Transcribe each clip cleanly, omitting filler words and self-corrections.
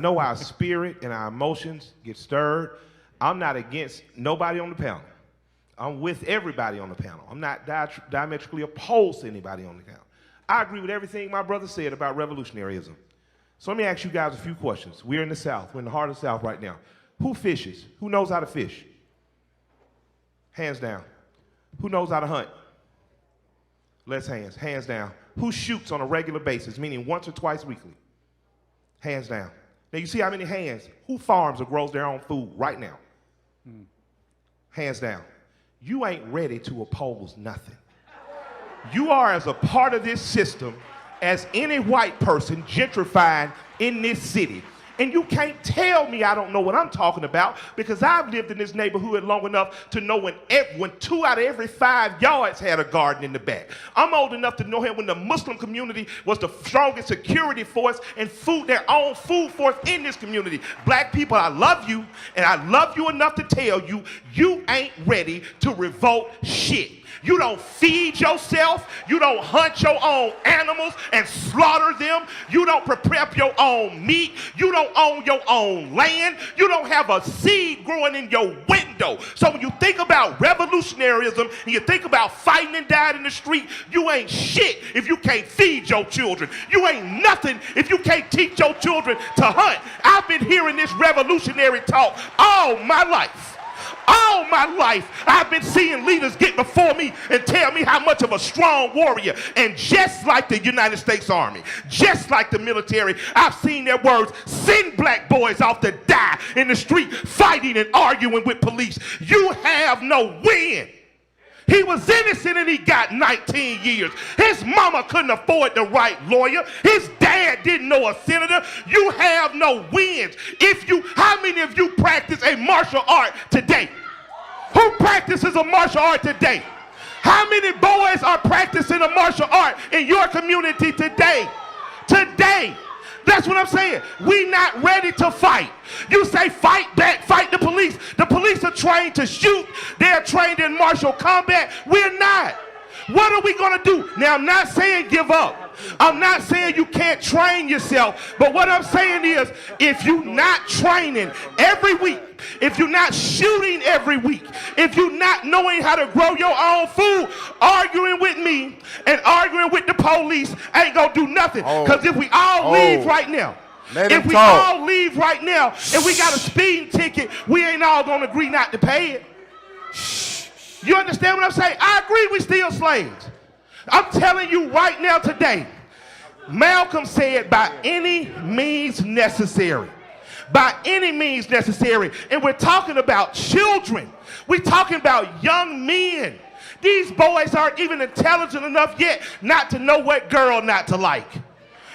Know our spirit and our emotions get stirred. I'm not against nobody on the panel. I'm with everybody on the panel. I'm not diametrically opposed to anybody on the panel. I agree with everything my brother said about revolutionaryism. So let me ask you guys a few questions. We're in the South. We're in the heart of the South right now. Who fishes? Who knows how to fish? Hands down. Who knows how to hunt? Less hands. Hands down. Who shoots on a regular basis, meaning once or twice weekly? Hands down. Now you see how many hands? Who farms or grows their own food right now? Hands down. You ain't ready to oppose nothing. You are as a part of this system as any white person gentrifying in this city. And you can't tell me I don't know what I'm talking about, because I've lived in this neighborhood long enough to know when 2 out of every 5 yards had a garden in the back. I'm old enough to know when the Muslim community was the strongest security force and their own food force in this community. Black people, I love you, and I love you enough to tell you, you ain't ready to revolt shit. You don't feed yourself. You don't hunt your own animals and slaughter them. You don't prepare your own meat. You don't own your own land. You don't have a seed growing in your window. So when you think about revolutionaryism and you think about fighting and dying in the street, you ain't shit if you can't feed your children. You ain't nothing if you can't teach your children to hunt. I've been hearing this revolutionary talk all my life. All my life, I've been seeing leaders get before me and tell me how much of a strong warrior. And just like the United States Army, just like the military, I've seen their words send black boys off to die in the street fighting and arguing with police. You have no win. He was innocent and he got 19 years. His mama couldn't afford the right lawyer. His dad didn't know a senator. You have no wins. How many of you practice a martial art today? Who practices a martial art today? How many boys are practicing a martial art in your community today? Today. That's what I'm saying. We not ready to fight. You say fight back, fight the police. The police are trained to shoot. They're trained in martial combat. We're not. What are we going to do? Now, I'm not saying give up. I'm not saying you can't train yourself. But what I'm saying is, if you're not training every week, if you're not shooting every week, if you're not knowing how to grow your own food, arguing with me and arguing with the police ain't going to do nothing. Because if we all leave right now, if we all leave right now and we got a speeding ticket, we ain't all going to agree not to pay it. You understand what I'm saying? I agree we still slaves. I'm telling you right now today, Malcolm said by any means necessary. By any means necessary. And we're talking about children. We're talking about young men. These boys aren't even intelligent enough yet not to know what girl not to like.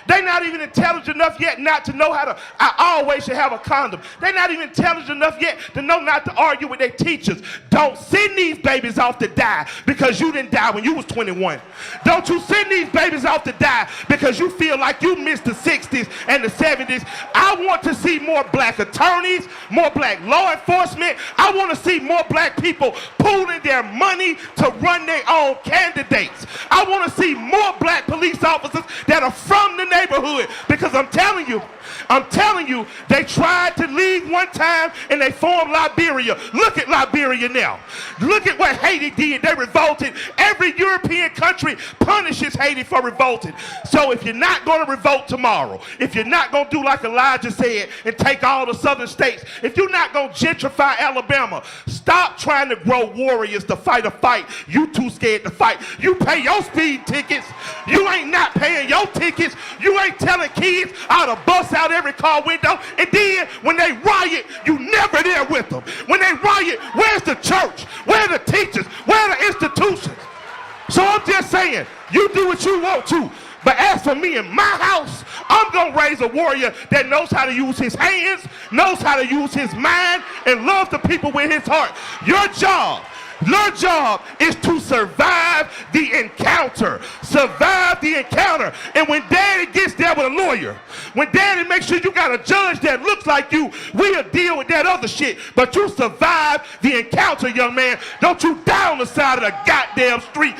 They're not even intelligent enough yet not to know how to, I always should have a condom. They're not even intelligent enough yet to know not to argue with their teachers. Don't send these babies off to die because you didn't die when you was 21. Don't you send these babies off to die because you feel like you missed the 60s and the 70s. I want to see more black attorneys, more black law enforcement. I want to see more black people pooling their money to run their own candidates. I want to see more black police officers that are from the neighborhood, because I'm telling you, they tried to leave one time and they formed Liberia. Look at Liberia now. Look at what Haiti did. They revolted. Every European country punishes Haiti for revolting. So if you're not going to revolt tomorrow, if you're not going to do like Elijah said and take all the southern states, if you're not going to gentrify Alabama, stop trying to grow warriors to fight a fight you too scared to fight. You pay your speed tickets. You ain't not paying your tickets. You ain't telling kids how to bust out every car window. And then when they riot, you never there with them. When they riot, where's the church? Where are the teachers? Where are the institutions? So I'm just saying, you do what you want to. But as for me and my house, I'm going to raise a warrior that knows how to use his hands, knows how to use his mind, and loves the people with his heart. Your job is to survive the encounter. Survive the encounter. And when daddy gets there with a lawyer, when daddy makes sure you got a judge that looks like you, we'll deal with that other shit. But you survive the encounter, young man. Don't you die on the side of the goddamn street